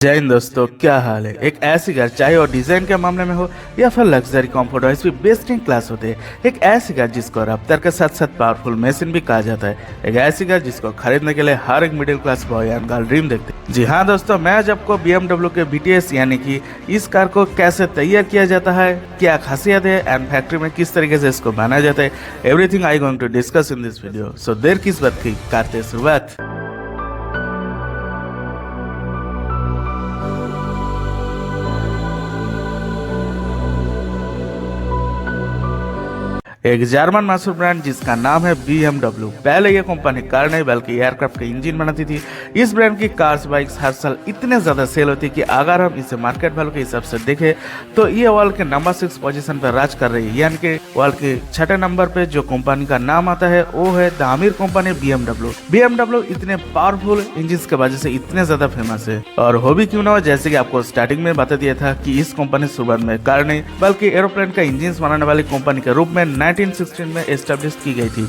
जय हिंद दोस्तों, क्या हाल है। एक ऐसी कार चाहे और डिजाइन के मामले में हो या फिर लग्जरी कंफर्ट हो, इसमें बेस्ट इन क्लास होते हैं। एक ऐसी कार जिसको रफ्तार के साथ साथ पावरफुल मशीन भी कहा जाता है। एक ऐसी कार जिसको खरीदने के लिए हर एक middle class boy and girl dream देखते हैं। जी हाँ दोस्तों, मैं आज आपको BMW के BTS यानी कि इस कार को कैसे तैयार किया जाता है, क्या खासियत है एंड फैक्ट्री में किस तरीके से इसको बनाया जाता है, everything I going to discuss in this video. So देर किस बात की, करते हैं शुरुआत। एक जर्मन मशहूर ब्रांड जिसका नाम है BMW। पहले ये कंपनी कार नहीं बल्कि एयरक्राफ्ट के इंजन बनाती थी। इस ब्रांड की कार्स बाइक्स हर साल इतने ज्यादा सेल होती है कि अगर हम इसे मार्केट वैल्यू के हिसाब से देखें तो ये वर्ल्ड के नंबर 6 पोजीशन पर राज कर रही है, यानी कि वर्ल्ड के 6ठे नंबर पे जो कंपनी का नाम आता है वो है द अमीर कंपनी BMW। BMW इतने पावरफुल इंजन के वजह से इतने ज्यादा फेमस है। और हो भी क्यों ना हो, जैसे कि आपको स्टार्टिंग में बता दिया था कि इस कंपनी शुरुआत में कार नहीं बल्कि एरोप्लेन का इंजन बनाने वाली कंपनी के रूप में 1916 में एस्टेब्लिश की गई थी।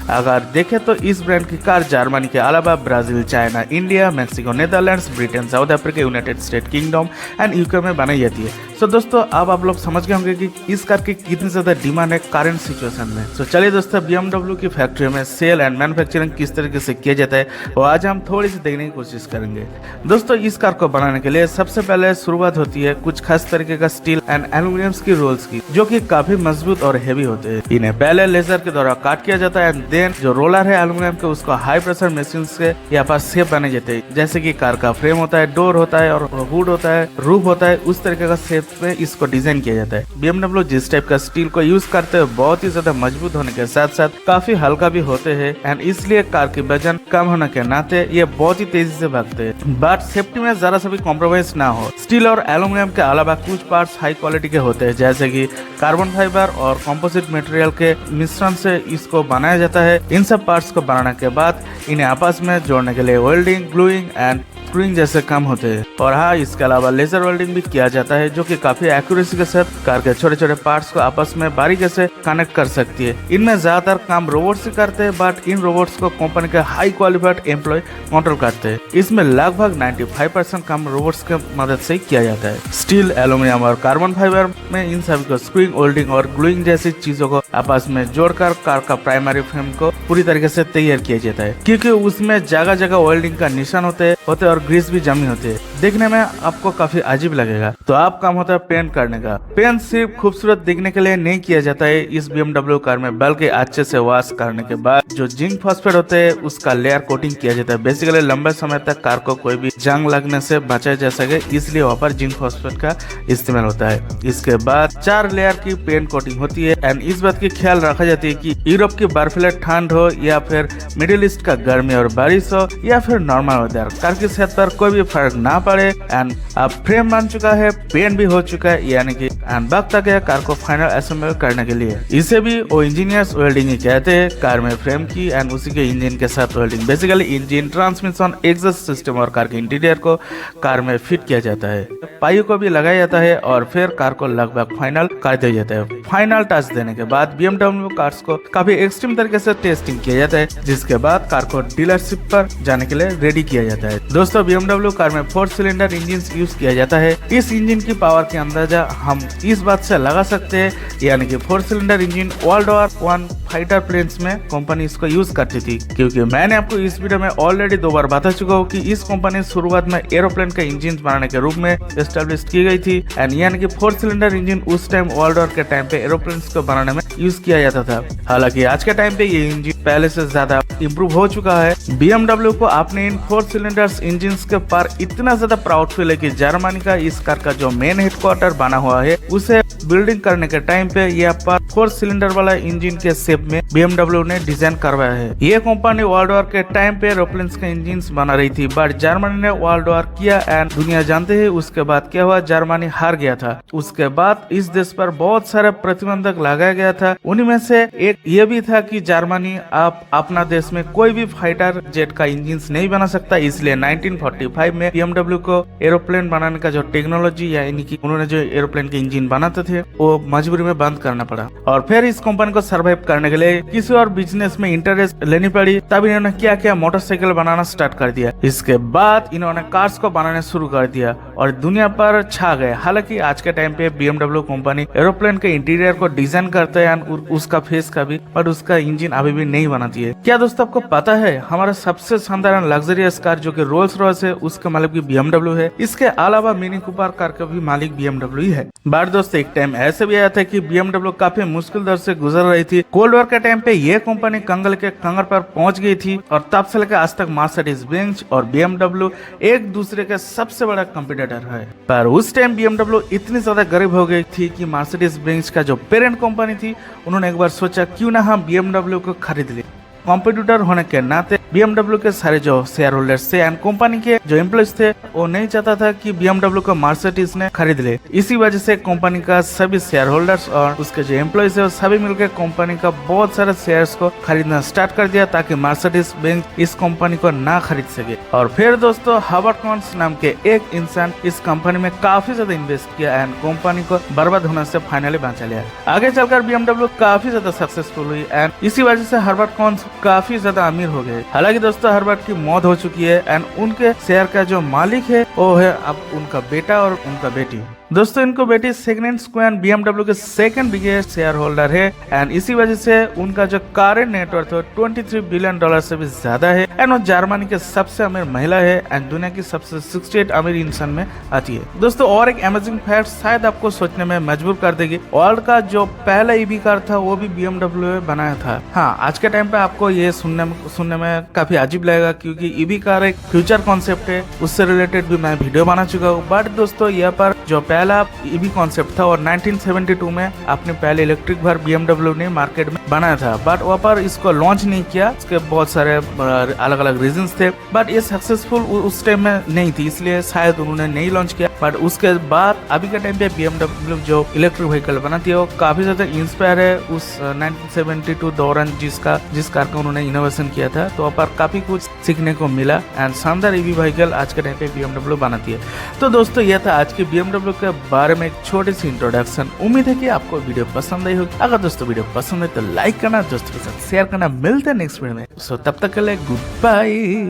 अगर देखें तो इस ब्रांड की कार जर्मनी के अलावा Brazil, China, India, Mexico, Netherlands, Britain, south Africa, United state kingdom and UK में बनाई जाती है। सो दोस्तों, अब आप लोग समझ गए होंगे कि इस कार की कितनी ज्यादा डिमांड है करंट सिचुएशन में। सो चलिए दोस्तों, BMW की फैक्ट्री में सेल एंड मैन्युफैक्चरिंग किस तरीके से किया जाता है वो आज हम थोड़ी सी देखने की कोशिश करेंगे। दोस्तों, इस कार को बनाने के लिए सबसे पहले शुरुआत होती है कुछ खास तरीके का स्टील एंड एल्यूमिनियम की रोल्स की, जो कि काफी मजबूत और हेवी होते हैं। इन्हें पहले लेजर के द्वारा काट किया जाता है एंड देन जो रोलर है एल्यूमिनियम के, उसको हाई प्रेशर मशीन से यहाँ पर शेप बने जाते हैं। जैसे कि कार का फ्रेम होता है, डोर होता है और हुड होता है, रूफ होता है, उस तरीके का शेप में इसको डिजाइन किया जाता है। BMW जिस टाइप का स्टील को यूज करते हैं बहुत ही ज्यादा मजबूत होने के साथ साथ काफी हल्का भी होते हैं एंड इसलिए कार की वजन कम होने के नाते ये बहुत ही तेजी से भागते हैं। बट सेफ्टी में जरा सा भी कॉम्प्रोमाइज ना हो। स्टील और एल्यूमिनियम के अलावा कुछ पार्ट्स हाई क्वालिटी के होते हैं, जैसे कि कार्बन फाइबर और कंपोजिट मटेरियल के मिश्रण से इसको बनाया जाता है। इन सब पार्ट्स को बनाने के बाद इन्हें आपस में जोड़ने के लिए वेल्डिंग, ग्लूइंग एंड स्क्रूइंग जैसे काम होते हैं। और हाँ, इसके अलावा लेजर वेल्डिंग भी किया जाता है, जो कि काफी एक्यूरेसी के साथ कार के छोटे छोटे पार्ट्स को आपस में बारीकी से कनेक्ट कर सकती है। इनमें ज्यादातर काम रोबोट्स ही करते हैं, बट इन रोबोट्स को कंपनी के हाई क्वालिफाइड एम्प्लॉय कंट्रोल करते हैं। इसमें लगभग 95% काम रोबोट्स के मदद से किया जाता है। स्टील, एल्यूमिनियम और कार्बन फाइबर में इन सभी को स्क्रूइंग, वेल्डिंग और ग्लूइंग जैसी चीजों को आपस में जोड़कर कार का प्राइमरी फ्रेम को पूरी तरीके से तैयार किया जाता है, क्योंकि उसमें जगह जगह वेल्डिंग का निशान होते हैं और ग्रीस भी जमी होती है। देखने में आपको काफी अजीब लगेगा। तो आप काम होता है पेंट करने का। पेंट सिर्फ खूबसूरत दिखने के लिए नहीं किया जाता है इस BMW कार में, बल्कि अच्छे से वॉश करने के बाद जो जिंक फॉस्फेट होते हैं उसका लेयर कोटिंग किया जाता है। बेसिकली लंबे समय तक कार को कोई भी जंग लगने से बचाया जा सके, इसलिए वहाँ पर जिंक फॉस्फेट का इस्तेमाल होता है। इसके बाद 4 लेयर की पेंट कोटिंग होती है एंड इस बात की ख्याल रखा जाती है कि यूरोप की बर्फीले ठंड हो या फिर मिडिल ईस्ट का गर्मी और बारिश हो या फिर नॉर्मल वेदर, कार की सेहत पर कोई भी फर्क ना पड़े। एंड अब फ्रेम बन चुका है, पेंट भी हो चुका है, यानी कि वक्त आ गया कार को फाइनल असेंबल करने के लिए। इसे भी वो इंजीनियर्स वेल्डिंग ही कहते हैं। कार में फ्रेम की एंड उसी के इंजन के साथ welding, basically engine, transmission, exhaust system और कार के इंटीरियर को कार में फिट किया जाता है। पाइयों को भी लगाया जाता है और फिर कार को लगभग फाइनल कर दिया जाता है। फाइनल टच देने के बाद BMW कार्स को काफी एक्सट्रीम तरीके से टेस्टिंग किया जाता है, जिसके बाद कार को डीलरशिप पर जाने के लिए रेडी किया जाता है। दोस्तों, BMW कार में 4 सिलेंडर इंजन यूज किया जाता है। इस इंजन की पावर की अंदाजा हम इस बात से लगा सकते हैं, यानी कि 4 cylinder engine world war 1 fighter planes में कंपनी इसको यूज करती थी, क्योंकि मैंने आपको इस वीडियो में ऑलरेडी 2 बार बता चुका हूँ कि इस कंपनी शुरुआत में एरोप्लेन के इंजन बनाने के रूप में एस्टेब्लिश की गई थी एंड यानी कि 4 सिलेंडर इंजन उस टाइम वर्ल्ड वॉर के टाइम पे एरोप्लेन को बनाने में यूज किया जाता था। हालांकि आज के टाइम पे ये इंजन पहले से ज्यादा इम्प्रूव हो चुका है। BMW को अपने इन 4 सिलेंडर्स इंजन के पर इतना ज्यादा प्राउड फील है कि जर्मनी का इस कार का जो मेन हेडक्वार्टर बना हुआ है उसे बिल्डिंग करने के टाइम पे यहाँ पर 4 सिलेंडर वाला इंजन के शेप में BMW ने डिजाइन करवाया है। ये कंपनी वर्ल्ड वॉर के टाइम पे एरोप्लेन के इंजन बना रही थी, बट जर्मनी ने वर्ल्ड वॉर किया एंड दुनिया जानते हैं उसके बाद क्या हुआ, जर्मनी हार गया था। उसके बाद इस देश पर बहुत सारे प्रतिबंधक लगाया गया था। उन्हीं में से एक ये भी था कि जर्मनी आप अपना देश में कोई भी फाइटर जेट का इंजन नहीं बना सकता, इसलिए 1945 में BMW को एरोप्लेन बनाने का जो टेक्नोलॉजी यानी कि उन्होंने जो एरोप्लेन के इंजन बनाते थे वो मजबूरी में बंद करना पड़ा। और फिर इस कंपनी को सर्वाइव करने के लिए किसी और बिजनेस में इंटरेस्ट लेनी पड़ी, तब इन्होंने क्या किया, मोटरसाइकिल बनाना स्टार्ट कर दिया। इसके बाद इन्होंने कार्स को बनाने शुरू कर दिया और दुनिया पर छा गए। हालांकि आज के टाइम पे BMW कंपनी एरोप्लेन के इंटीरियर को डिजाइन करते हैं, उसका फेस का भी, और उसका इंजन अभी भी नहीं बनाती है। क्या दोस्तों आपको पता है हमारा सबसे शानदार लग्जरियस कार जो कि रोल्स रॉयस है उसका मालिक भी BMW है। इसके अलावा मिनी कूपर कार का भी मालिक BMW ही है। बट दोस्तों एक टाइम ऐसे भी आया था कि BMW काफी मुश्किल दौर से गुजर रही थी। कोल्ड वॉर के टाइम पे ये कंपनी कंगल के कंगर पर पहुंच गई थी और तब से लेकर आज तक मर्सिडीज बेंज और BMW एक दूसरे के सबसे बड़ा कंपटीटर है। पर उस टाइम BMW इतनी ज्यादा गरीब हो गई थी कि मर्सिडीज बेंज का जो पेरेंट कंपनी थी उन्होंने एक बार सोचा क्यों ना हम BMW को खरीद ले। कॉम्पिटिटर होने के नाते BMW के सारे जो शेयर होल्डर्स थे एंड कंपनी के जो एम्प्लॉइज थे वो नहीं चाहता था कि BMW को मर्सिडीज ने खरीद ले। इसी वजह से कंपनी का सभी शेयर होल्डर्स और उसके जो एम्प्लॉइज है वो सभी मिलकर कंपनी का बहुत सारे शेयर्स को खरीदना स्टार्ट कर दिया ताकि मर्सिडीज बेंज इस कंपनी को ना खरीद सके। और फिर दोस्तों हॉवर्ड कॉन्स नाम के एक इंसान इस कंपनी में काफी ज्यादा इन्वेस्ट किया एंड कंपनी को बर्बाद होने से फाइनली बचा लिया। आगे चलकर BMW काफी ज्यादा सक्सेसफुल हुई एंड इसी वजह से हॉवर्ड कॉन्स काफी ज्यादा अमीर हो गए। हालांकि दोस्तों हॉवर्ड की मौत हो चुकी है एंड उनके शेयर का जो मालिक है वो है अब उनका बेटा और उनका बेटी। दोस्तों इनको बेटी सेकेंड स्क्वायर BMW के सेकंड बिगेस्ट शेयर होल्डर है एंड इसी वजह से उनका जो करेंट नेटवर्थ है $23 बिलियन से भी ज्यादा है एंड वो जर्मनी के सबसे अमीर महिला है एंड दुनिया की सबसे 68 अमीर इंसान में आती है। दोस्तों और एक अमेजिंग फैक्ट शायद आपको सोचने में मजबूर कर देगी, वर्ल्ड का जो पहला EV कार था वो भी BMW ने बनाया था। हाँ आज के टाइम पे आपको ये सुनने में काफी अजीब लगेगा क्योंकि EV कार एक फ्यूचर कॉन्सेप्ट है, उससे रिलेटेड भी मैं वीडियो बना चुका हूँ। बट दोस्तों यहाँ पर जो पहला EV कॉन्सेप्ट था और 1972 में अपने पहले इलेक्ट्रिक कार BMW ने मार्केट में बनाया था, बट वहाँ पर इसको लॉन्च नहीं किया। इसके बहुत सारे अलग अलग रीजंस थे, बट ये सक्सेसफुल उस टाइम में नहीं थी इसलिए शायद उन्होंने नहीं लॉन्च किया। बट उसके बाद अभी के टाइम पे BMW जो इलेक्ट्रिक व्हीकल बनाती है वो काफी ज्यादा इंस्पायर है उस 1972 दौरान जिस कार का उन्होंने इनोवेशन किया था, तो वहाँ पर काफी कुछ सीखने को मिला एंड शानदार EV व्हीकल आज के टाइम पे BMW बनाती है। तो दोस्तों यह था आज की BMW के बारे में एक छोटी सी इंट्रोडक्शन। उम्मीद है कि आपको वीडियो पसंद आई होगी। अगर दोस्तों वीडियो पसंद है तो लाइक करना, दोस्तों के साथ शेयर करना। मिलते हैं नेक्स्ट वीडियो में, सो तब तक के लिए गुड बाय।